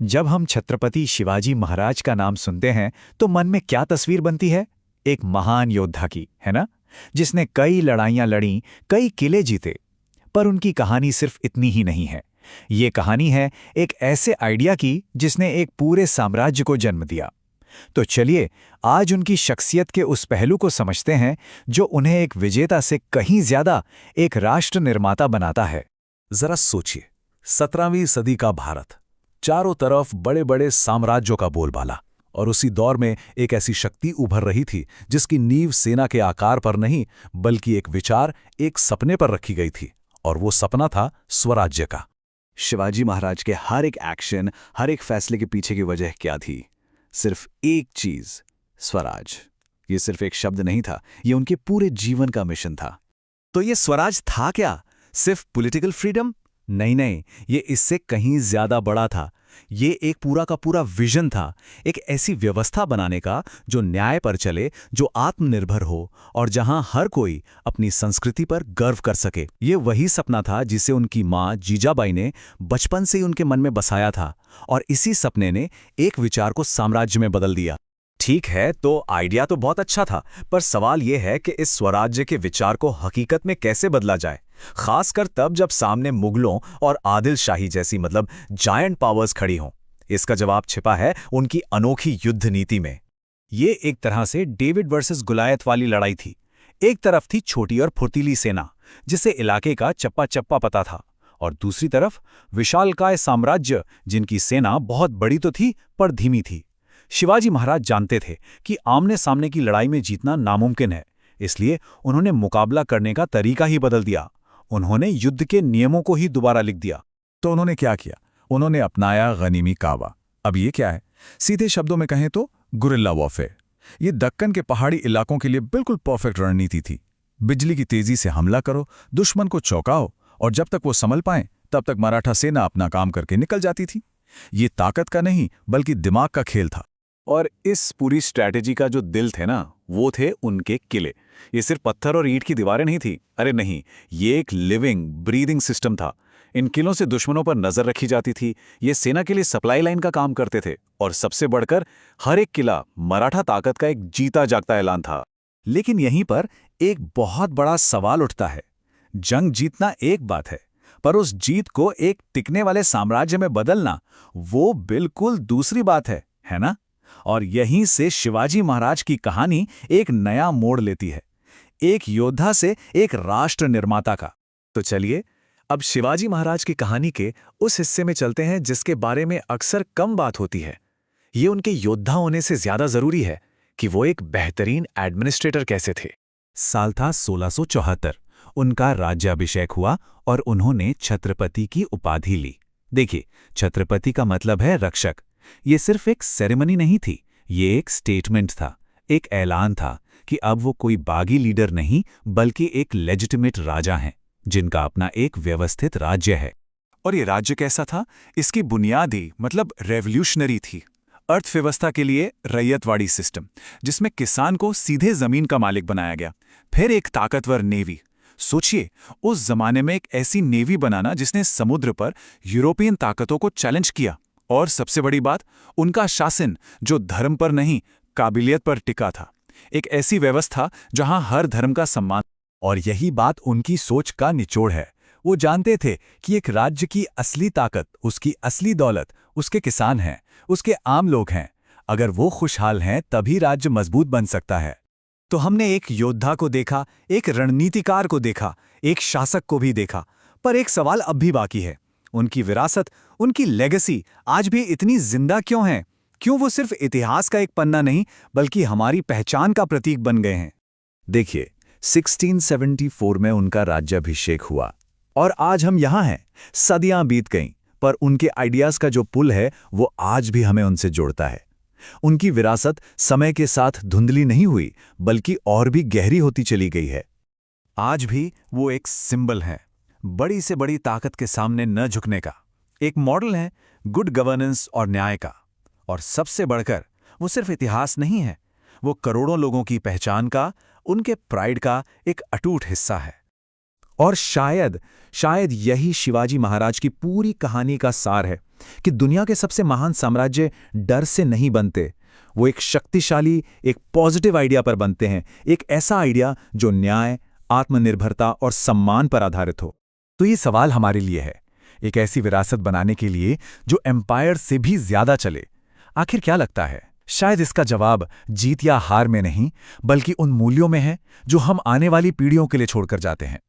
जब हम छत्रपति शिवाजी महाराज का नाम सुनते हैं तो मन में क्या तस्वीर बनती है? एक महान योद्धा की, है ना? जिसने कई लड़ाइयां लड़ी, कई किले जीते। पर उनकी कहानी सिर्फ इतनी ही नहीं है। ये कहानी है एक ऐसे आइडिया की जिसने एक पूरे साम्राज्य को जन्म दिया। तो चलिए, आज उनकी शख्सियत के उस पहलू को समझते हैं जो उन्हें एक विजेता से कहीं ज्यादा एक राष्ट्र निर्माता बनाता है। जरा सोचिए, 17वीं सदी का भारत, चारों तरफ बड़े बड़े साम्राज्यों का बोलबाला, और उसी दौर में एक ऐसी शक्ति उभर रही थी जिसकी नींव सेना के आकार पर नहीं बल्कि एक विचार, एक सपने पर रखी गई थी। और वो सपना था स्वराज्य का। शिवाजी महाराज के हर एक एक्शन, हर एक फैसले के पीछे की वजह क्या थी? सिर्फ एक चीज, स्वराज। ये सिर्फ एक शब्द नहीं था, ये उनके पूरे जीवन का मिशन था। तो ये स्वराज था क्या? सिर्फ पॉलिटिकल फ्रीडम? नहीं नहीं, ये इससे कहीं ज्यादा बड़ा था। ये एक पूरा का पूरा विजन था, एक ऐसी व्यवस्था बनाने का जो न्याय पर चले, जो आत्मनिर्भर हो और जहां हर कोई अपनी संस्कृति पर गर्व कर सके। ये वही सपना था जिसे उनकी मां जीजाबाई ने बचपन से ही उनके मन में बसाया था, और इसी सपने ने एक विचार को साम्राज्य में बदल दिया। ठीक है, तो आइडिया तो बहुत अच्छा था, पर सवाल यह है कि इस स्वराज्य के विचार को हकीकत में कैसे बदला जाए, खासकर तब जब सामने मुगलों और आदिल शाही जैसी जायंट पावर्स खड़ी हों। इसका जवाब छिपा है उनकी अनोखी युद्ध नीति में। ये एक तरह से डेविड वर्सेस गुलायत वाली लड़ाई थी। एक तरफ थी छोटी और फुर्तीली सेना जिसे इलाके का चप्पा चप्पा पता था, और दूसरी तरफ विशालकाय साम्राज्य जिनकी सेना बहुत बड़ी तो थी पर धीमी थी। शिवाजी महाराज जानते थे कि आमने सामने की लड़ाई में जीतना नामुमकिन है, इसलिए उन्होंने मुकाबला करने का तरीका ही बदल दिया। उन्होंने युद्ध के नियमों को ही दोबारा लिख दिया। तो उन्होंने क्या किया? उन्होंने अपनाया गनीमी कावा। अब ये क्या है? सीधे शब्दों में कहें तो गुरिल्ला वॉरफेयर। ये दक्कन के पहाड़ी इलाकों के लिए बिल्कुल परफेक्ट रणनीति थी। बिजली की तेजी से हमला करो, दुश्मन को चौंकाओ, और जब तक वो संभल पाए तब तक मराठा सेना अपना काम करके निकल जाती थी। ये ताकत का नहीं बल्कि दिमाग का खेल था। और इस पूरी स्ट्रैटेजी का जो दिल थे ना, वो थे उनके किले। ये सिर्फ पत्थर और ईंट की दीवारें नहीं थी, अरे नहीं, ये एक लिविंग ब्रीदिंग सिस्टम था। इन किलों से दुश्मनों पर नजर रखी जाती थी, ये सेना के लिए सप्लाई लाइन का काम करते थे, और सबसे बढ़कर हर एक किला मराठा ताकत का एक जीता जागता ऐलान था। लेकिन यहीं पर एक बहुत बड़ा सवाल उठता है। जंग जीतना एक बात है, पर उस जीत को एक टिकने वाले साम्राज्य में बदलना वो बिल्कुल दूसरी बात है ना? और यहीं से शिवाजी महाराज की कहानी एक नया मोड़ लेती है, एक योद्धा से एक राष्ट्र निर्माता का। तो चलिए, अब शिवाजी महाराज की कहानी के उस हिस्से में चलते हैं जिसके बारे में अक्सर कम बात होती है। ये उनके योद्धा होने से ज्यादा जरूरी है कि वो एक बेहतरीन एडमिनिस्ट्रेटर कैसे थे। साल था 1674। उनका राज्याभिषेक हुआ और उन्होंने छत्रपति की उपाधि ली। देखिए, छत्रपति का मतलब है रक्षक। ये सिर्फ एक सेरेमनी नहीं थी, ये एक स्टेटमेंट था, एक ऐलान था कि अब वो कोई बागी लीडर नहीं बल्कि एक लेजिटिमेट राजा हैं, जिनका अपना एक व्यवस्थित राज्य है। और ये राज्य कैसा था? इसकी बुनियादी रेवोल्यूशनरी थी। अर्थव्यवस्था के लिए रैयतवाड़ी सिस्टम, जिसमें किसान को सीधे जमीन का मालिक बनाया गया। फिर एक ताकतवर नेवी। सोचिए, उस जमाने में एक ऐसी नेवी बनाना जिसने समुद्र पर यूरोपियन ताकतों को चैलेंज किया। और सबसे बड़ी बात, उनका शासन जो धर्म पर नहीं काबिलियत पर टिका था। एक ऐसी व्यवस्था जहां हर धर्म का सम्मान। और यही बात उनकी सोच का निचोड़ है। वो जानते थे कि एक राज्य की असली ताकत, उसकी असली दौलत उसके किसान हैं, उसके आम लोग हैं। अगर वो खुशहाल हैं तभी राज्य मजबूत बन सकता है। तो हमने एक योद्धा को देखा, एक रणनीतिकार को देखा, एक शासक को भी देखा, पर एक सवाल अब भी बाकी है। उनकी विरासत, उनकी लेगेसी आज भी इतनी जिंदा क्यों है? क्यों वो सिर्फ इतिहास का एक पन्ना नहीं बल्कि हमारी पहचान का प्रतीक बन गए हैं? देखिए, 1674 में उनका राज्याभिषेक हुआ और आज हम यहाँ हैं। सदियां बीत गईं, पर उनके आइडियाज का जो पुल है वो आज भी हमें उनसे जोड़ता है। उनकी विरासत समय के साथ धुंधली नहीं हुई बल्कि और भी गहरी होती चली गई है। आज भी वो एक सिंबल है, बड़ी से बड़ी ताकत के सामने न झुकने का। एक मॉडल है गुड गवर्नेंस और न्याय का। और सबसे बढ़कर वो सिर्फ इतिहास नहीं है, वो करोड़ों लोगों की पहचान का, उनके प्राइड का एक अटूट हिस्सा है। और शायद यही शिवाजी महाराज की पूरी कहानी का सार है कि दुनिया के सबसे महान साम्राज्य डर से नहीं बनते, वो एक शक्तिशाली, एक पॉजिटिव आइडिया पर बनते हैं, एक ऐसा आइडिया जो न्याय, आत्मनिर्भरता और सम्मान पर आधारित हो। तो ये सवाल हमारे लिए है, एक ऐसी विरासत बनाने के लिए जो एम्पायर से भी ज्यादा चले। आखिर क्या लगता है? शायद इसका जवाब जीत या हार में नहीं, बल्कि उन मूल्यों में है जो हम आने वाली पीढ़ियों के लिए छोड़कर जाते हैं।